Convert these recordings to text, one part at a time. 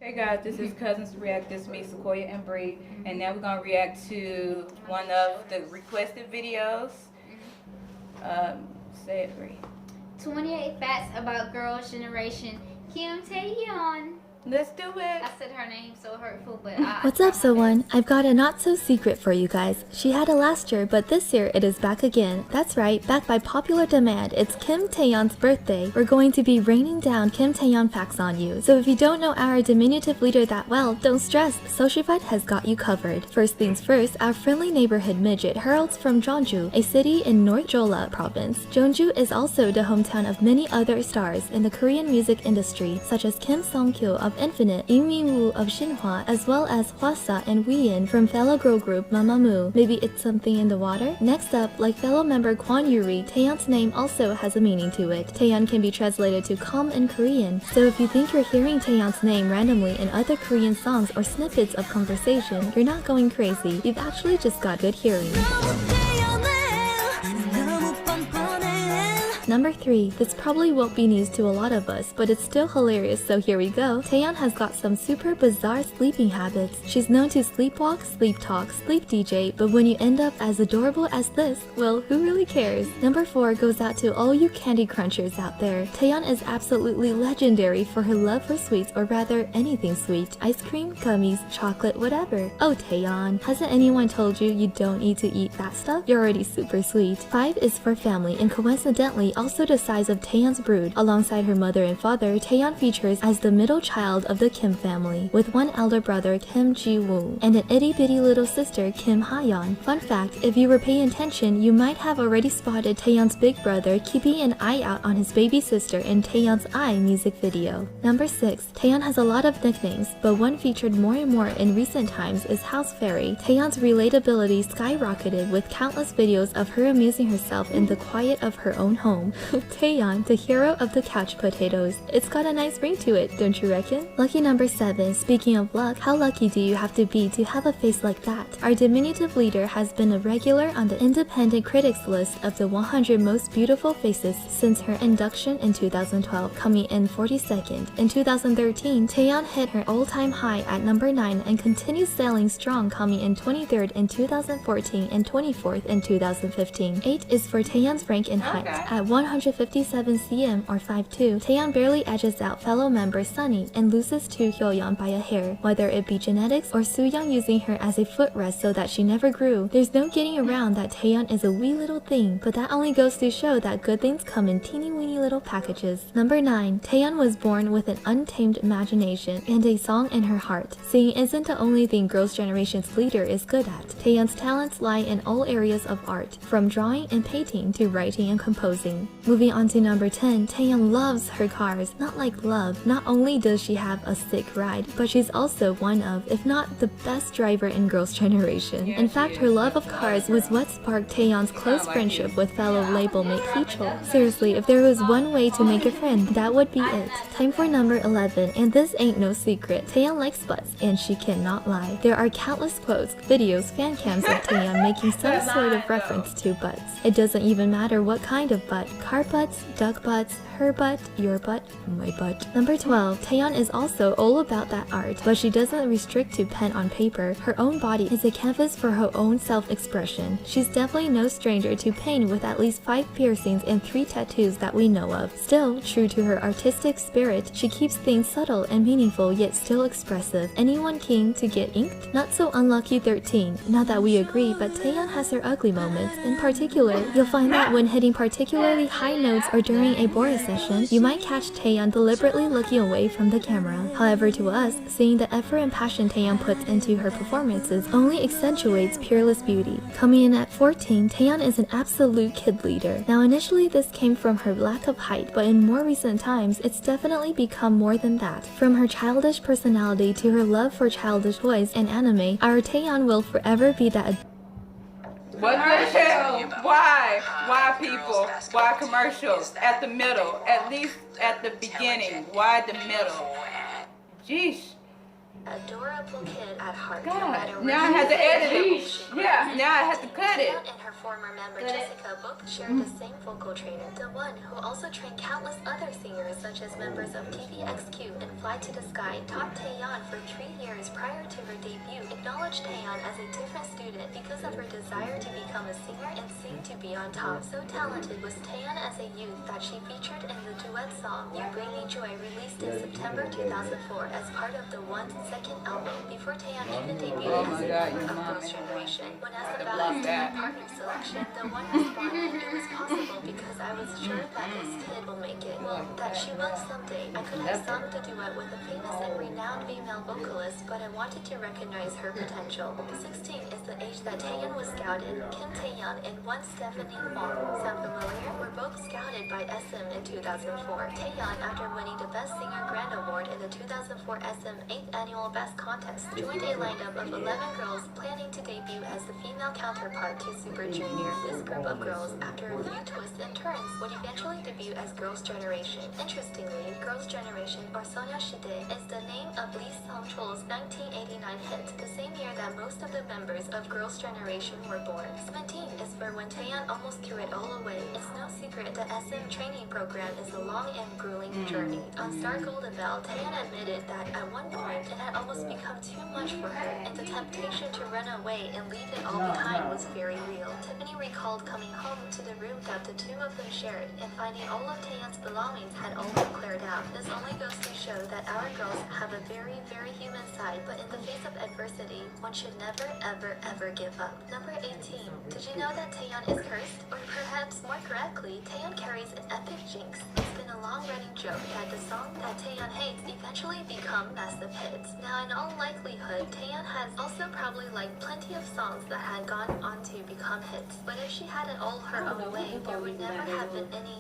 Hey guys, this is Cousins React. This is me, Sequoia and Bree, and now we're gonna react to one of the requested videos. Say it, Bree. 28 Facts About Girls' Generation, Kim Taeyeon. Let's do it. I said her name so hurtful, but What's up, Someone? I've got a not-so-secret for you guys. She had it last year, but this year it is back again. That's right, back by popular demand. It's Kim Taeyeon's birthday. We're going to be raining down Kim Taeyeon facts on you. So if you don't know our diminutive leader that well, don't stress. Socialite has got you covered. First things first, our friendly neighborhood midget heralds from Jeonju, a city in North Jeolla province. Jeonju is also the hometown of many other stars in the Korean music industry, such as Kim Song-kyo of Infinite, Lee Min-woo of Shinhwa, as well as Hwasa and Wheein from fellow girl group Mamamoo. Maybe it's something in the water? Next up, like fellow member Kwon Yuri, Taeyeon's name also has a meaning to it. Taeyeon can be translated to calm in Korean, so if you think you're hearing Taeyeon's name randomly in other Korean songs or snippets of conversation, you're not going crazy. You've actually just got good hearing. Number 3. This probably won't be news to a lot of us, but it's still hilarious, so here we go. Taeyeon has got some super bizarre sleeping habits. She's known to sleepwalk, sleep talk, sleep DJ, but when you end up as adorable as this, well, who really cares? Number 4 goes out to all you Candy Crunchers out there. Taeyeon is absolutely legendary for her love for sweets, or rather anything sweet. Ice cream, gummies, chocolate, whatever. Oh, Taeyeon, hasn't anyone told you you don't need to eat that stuff? You're already super sweet. 5 is for family, and coincidentally also the size of Taeyeon's brood. Alongside her mother and father, Taeyeon features as the middle child of the Kim family, with one elder brother, Kim Ji-woo, and an itty-bitty little sister, Kim Ha-yeon. Fun fact, if you were paying attention, you might have already spotted Taeyeon's big brother keeping an eye out on his baby sister in Taeyeon's I music video. Number 6. Taeyeon has a lot of nicknames, but one featured more and more in recent times is House Fairy. Taeyeon's relatability skyrocketed with countless videos of her amusing herself in the quiet of her own home. Taeyeon, the hero of the couch potatoes. It's got a nice ring to it, don't you reckon? Lucky number 7. Speaking of luck, how lucky do you have to be to have a face like that? Our diminutive leader has been a regular on the independent critics list of the 100 most beautiful faces since her induction in 2012, coming in 42nd. In 2013, Taeyeon hit her all-time high at number 9 and continues sailing strong, coming in 23rd in 2014 and 24th in 2015. 8 is for Taeyeon's rank in height. At 157 cm or 5'2", Taeyeon barely edges out fellow member Sunny and loses to Hyoyeon by a hair. Whether it be genetics or Sooyoung using her as a footrest so that she never grew, there's no getting around that Taeyeon is a wee little thing, but that only goes to show that good things come in teeny weeny little packages. Number 9. Taeyeon was born with an untamed imagination and a song in her heart. Singing isn't the only thing Girls' Generation's leader is good at. Taeyeon's talents lie in all areas of art, from drawing and painting to writing and composing. Moving on to number 10, Taeyeon loves her cars. Not like love. Not only does she have a sick ride, but she's also one of, if not the best driver in Girls' Generation. In fact, her love of cars was what sparked Taeyeon's close friendship with fellow label mate Heechul. Seriously, if there was one way to make a friend, that would be it. Time for number 11, and this ain't no secret. Taeyeon likes butts, and she cannot lie. There are countless quotes, videos, fan cams of Taeyeon making some sort of reference to butts. It doesn't even matter what kind of butt. Car butts, duck butts, her butt, your butt, my butt. Number 12. Taeyeon is also all about that art, but she doesn't restrict to pen on paper. Her own body is a canvas for her own self-expression. She's definitely no stranger to pain with at least 5 piercings and 3 tattoos that we know of. Still, true to her artistic spirit, she keeps things subtle and meaningful yet still expressive. Anyone keen to get inked? Not so unlucky 13. Not that we agree, but Taeyeon has her ugly moments. In particular, you'll find that when hitting particularly high notes or during a Boris session, you might catch Taeyeon deliberately looking away from the camera. However, to us, seeing the effort and passion Taeyeon puts into her performances only accentuates peerless beauty. Coming in at 14, Taeyeon is an absolute kid leader. Now initially this came from her lack of height, but in more recent times, it's definitely become more than that. From her childish personality to her love for childish toys and anime, our Taeyeon will forever be that. What the hell? Why? Why people? Why commercials? At the middle. At least at the beginning. Why the middle? Jeez. Adorable kid at heart. God. Now I had to edit it. Yeah, now I had to cut it. In her former member Jessica both shared the same vocal trainer, the one who also trained countless other singers such as members of TVXQ and Fly to the Sky, taught Taeyeon for 3 years prior to her debut, acknowledged Taeyeon as a different student because of her desire to become a singer and seem to be on top. So talented was Taeyeon as a youth that she featured in the duet song You Bring Me Joy, released in September 2004 as part of the ONE's second album, before Taeyeon even debuted as a member of Girls' Generation. When asked about his partner selection, the one responded, "It was possible because I was sure that this kid will make it. Well, that she will someday. I could have sung the duet with a famous and renowned female vocalist, but I wanted to recognize her potential." 16 is the age that Taeyeon was scouted. Kim Taeyeon and one Stephanie Hwang, sound familiar? Were both scouted by SM in 2004. Taeyeon, after winning the Best Singer Grand Award in the 2004 SM 8th Annual Best Contest, joined a lineup of 11 girls planning to debut as the female counterpart to Super Junior. This group of girls, after a few twists and turns, would eventually debut as Girls' Generation. Interestingly, Girls' Generation, or Soyeonshide, is the name of Lee Sung-chul's 1989 hit, the same year that most of the members of Girls' Generation were born. 17 is for when Taeyeon almost threw it all away. It's no secret the SM training program is a long and grueling journey. On Star Golden Bell, Taeyeon admitted that at one point it had almost become too much for her, and the temptation to run away and leave it all behind was very real. Tiffany recalled coming home to the room that the two of them shared and finding all of Taeyeon's belongings had all been cleared out. This only goes to show that our girls have a very, very human side, but in the face of adversity, one should never, ever, ever give up. Number 18. Did you know that Taeyeon is cursed? Or perhaps more correctly, Taeyeon carries an epic jinx. It's been a long-running joke that the song that Taeyeon hates eventually become massive hits. Now, in all likelihood, Taeyeon has also probably liked plenty of songs that had gone on to become hits. But if she had it all her own way, there would never have been any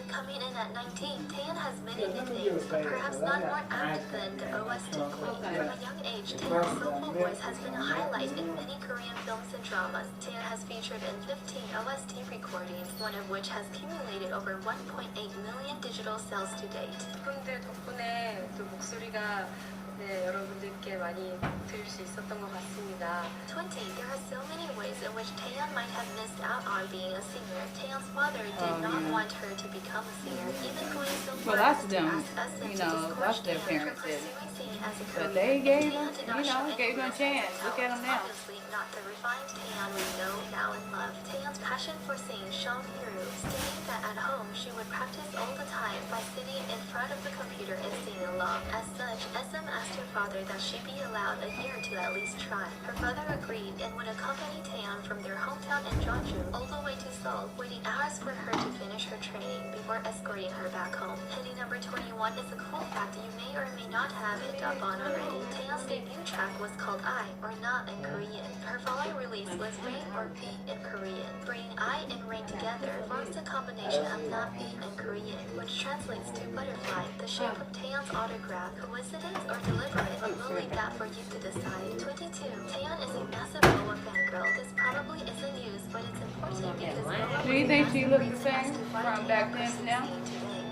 Coming in at 19, Taeyeon has many nicknames, but perhaps none more apt than the OST queen. From a young age, Taeyeon's soulful voice has been a highlight in many Korean films and dramas. Taeyeon has featured in 15 OST recordings, one of which has accumulated over 1.8 million digital sales to date. 분들 덕분에 또 목소리가 여러분들께 많이 들을 수 있었던 것 같습니다. 20. There are so many ways in which Taeyeon might have missed out on being a singer. Taeyeon's father did not want her to become a singer, even going so far as to ask SM to discourage Taeyeon from pursuing singing as a career. But they gave Taeyeon did not show any gave them a chance. Look at them now. Obviously not the refined Taeyeon we know, now, and love. Taeyeon's passion for singing shone through, stating that at home she would practice all the time by sitting in front of the computer and singing along. As such, SM asked her father that she be allowed a year to at least try. Her father agreed and would accompany Taeyeon from their hometown in Jeonju all the way to Seoul, waiting hours for her to finish her training before escorting her back home. Heading number 21 is a cool fact you may or may not have picked up on already. Taeyeon's debut track was called I, or Na in Korean. Her following release was Rain or Be in Korean. Bringing I and Rain together forms the combination of Na Be in Korean, which translates to butterfly, the shape of Taeyeon's autograph. Coincidence or deliberate? We'll leave that for you to decide. 22. Taeyeon is a massive Boa fangirl. This probably isn't used, but it's important because Boa Do you think she looked the same from back then to now?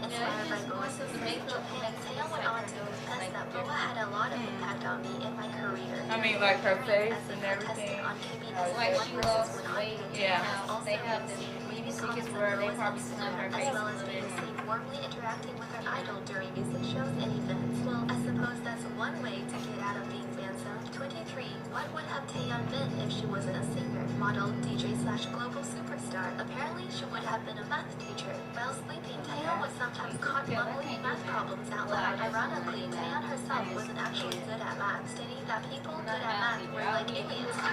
Inspired by Boa's make Japan, Taeyeon went on to confess that Boa had a lot of impact on me in my career. I mean, like her face As a and everything. contestant on KBS Like 1 she versus lost 100, weight. Yeah. also They have this received tickets comments where on they Boa's probably persona, slam her as face well as into being it. seen warmly interacting with her idol during music shows and events. Well, I suppose that's one way to get out of being fan-zoned. 23. What would have Taeyeon been if she wasn't a singer, model, DJ/global superstar? Apparently, she would have been a math teacher. While sleeping, Taeyeon was sometimes caught mumbling math problems out loud. Ironically, Taeyeon herself wasn't actually good at math, stating that people good at math were like idiots. I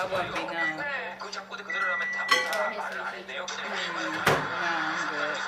wouldn't be known. 그 작고대 그대로 하면 다 아닌데요. 그냥 I'm good.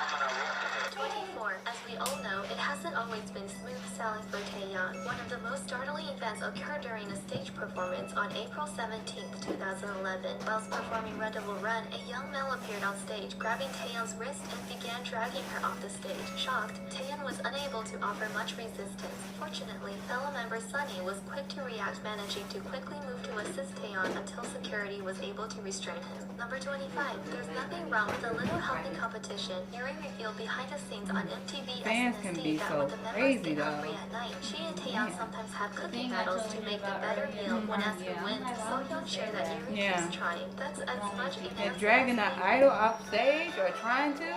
24. As we all know, it hasn't always been smooth sailing for Taeyeon. One of the most startling events occurred during a stage performance on April 17, 2011. Whilst performing Red Devil Run, a young male appeared on stage, grabbing Taeyeon's wrist and began dragging her off the stage. Shocked, Taeyeon was unable to offer much resistance. Fortunately, fellow member Sunny was quick to react, managing to quickly move to assist Taeyeon until security was able to restrain him. Number 25. There's nothing wrong with a little healthy competition. Yuri revealed behind the scenes on MTV fans can be so crazy though. At night, she and Taeyeon sometimes have cooking battles to make the better meal. When asked who wins, Sohyun shared that Yuri Yeah. keeps trying. That's as much a And dragging the idol off stage or trying to.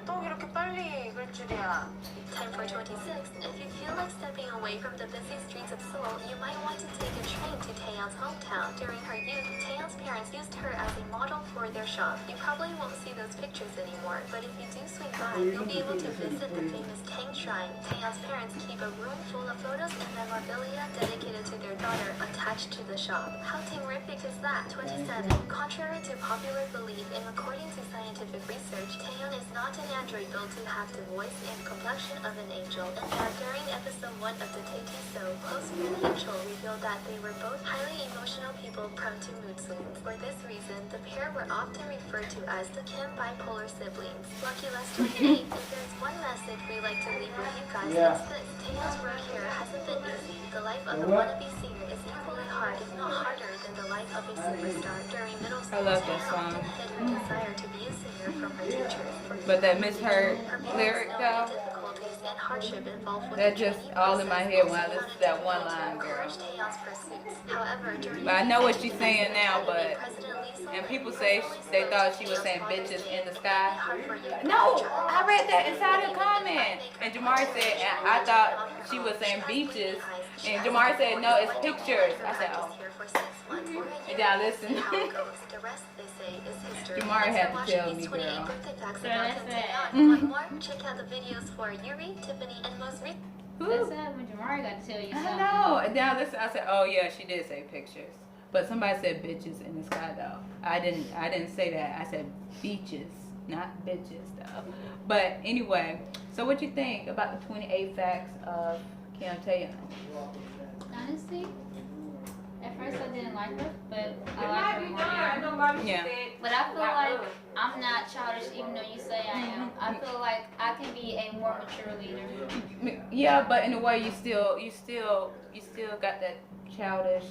또 이렇게 빨리 익을 줄이야. Time for 26. If you feel like stepping away from the busy streets of Seoul, you might want to take a train to Taeyeon's hometown. During her youth, Taeyeon's parents used her as a model for their shop. You probably won't see those pictures anymore, but if you do swing by, you'll be able to visit the famous Tang Shrine. Taeyeon's parents keep a room full of photos and memorabilia dedicated to their daughter attached to the shop. How terrific is that? 27. Contrary to popular belief, and according to scientific research, Taeyeon is not an android built to have the voice and complexion of an angel. In fact, during episode 1 of the Taeji show, close friend Angel revealed that they were both highly emotional people prone to mood swings. For this reason, the pair were often referred to as the Kim bipolar siblings. Lucky Last 28. If there's one message we like to leave with you guys, it's this. Taeyeon's road here hasn't been easy. The life of a wannabe singer is equally hard, if not harder, than the life of a superstar. During middle school, I love that Taeyeon song. often hid her desire to be a singer from her teachers. But that misheard lyric though, Difficulties and hardship involved with that the just training all in my process head when I also listen to wanted that to one build to line, girl. encourage Taeyeon's pursuits. However, during But I know what she's the saying now, but President Lee Sung-won and people say they thought she was saying personally bitches spoke in the to sky. hard for you to No, reach I out. read that inside her comment. And Jamar said, and I thought she was saying beaches. And Jamar said, no, it's pictures. I said, oh. And now listen. The rest, they say, is history. Jamar had to tell me, Watch these 28 girl. birthday facts So about that's Kim it. Taeyeon. Want more? Check out the videos for Yuri, Tiffany, and most recent. That's sad when Jamari got to tell you something. I know. And now listen, I said, oh yeah, she did say pictures. But somebody said bitches in the sky though. I didn't say that. I said beaches, not bitches though. But anyway, so what you think about the 28 facts of Kim Taeyeon? Honestly, at first I didn't like her, but I like her more now. Yeah. But I feel like I'm not childish, even though you say I am. I feel like I can be a more mature leader. Yeah, but in a way, you still got that childish,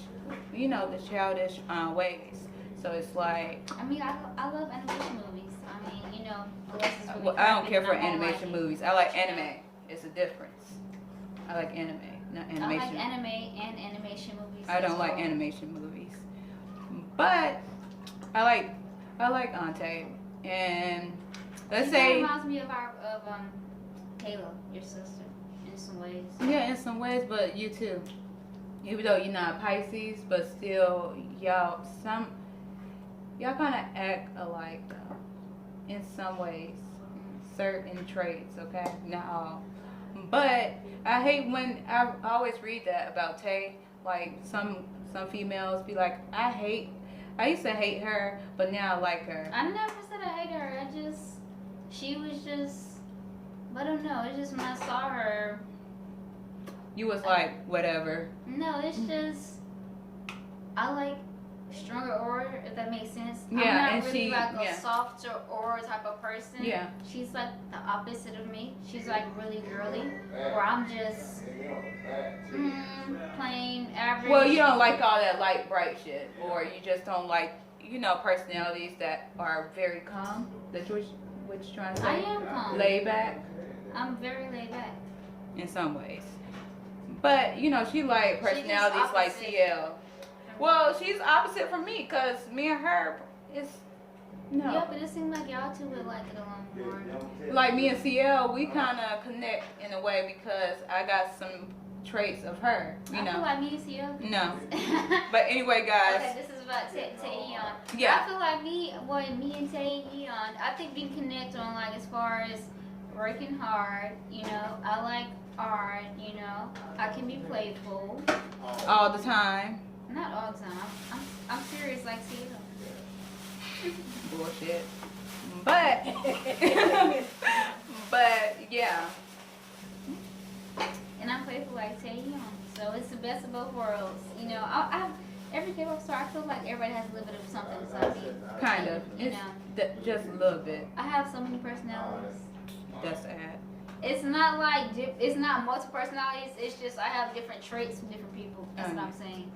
the childish ways. So it's like, I mean, I love animation movies. I mean, unless it's really well, I don't crappy, care for I won't animation like it. movies. I like anime. It's a difference. I like anime, not I animation. like anime and animation movies. I don't as like well. animation movies, but I like Ante, and let's She say, reminds me of Kayla, your sister, in some ways. yeah, in some ways, but you too. Even though you're not Pisces, but still, y'all kind of act alike in some ways, certain traits. Okay, not all. But I hate when I always read that about Tay. Like some females be like, I used to hate her, but now I like her. I never said I hate her. She was just, I don't know. It's just when I saw her. You was like, whatever. No, it's just, I like stronger aura, if that makes sense. Yeah, I'm and not really she- like yeah. a softer aura type of person. Yeah. She's like the opposite of me. She's like really girly, where I'm just plain average. Well, you don't like all that light, bright shit, or you just don't like, personalities that are very calm. That's what you're trying to say. I am calm. Laid back I'm very laid back. in some ways, but she like personalities like opposite. CL. Well, she's opposite from me, cause me and her is no. Yeah, but it seemed like y'all two would like it alone more. Like me and CL, we kind of connect in a way because I got some traits of her, I feel like me and Sia. No. But anyway, guys. Okay, this is about Taeyeon. Yeah. I feel like me and Taeyeon, I think we connect on like as far as working hard, I like art, I can be playful. All the time. Not all the time. I'm serious like Sia. Bullshit. But, but yeah. And I'm playful like Taeyeon. So it's the best of both worlds. Every K-pop star, I feel like everybody has a little bit of something inside me. Kind of. It's just a little bit. I have so many personalities. That's sad. It's not like it's not multiple personalities. It's just I have different traits from different people. That's what I'm saying.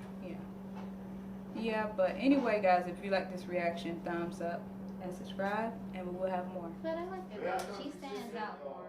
Yeah, but anyway, guys, if you like this reaction, thumbs up and subscribe, and we will have more. But I like it though. She stands out more.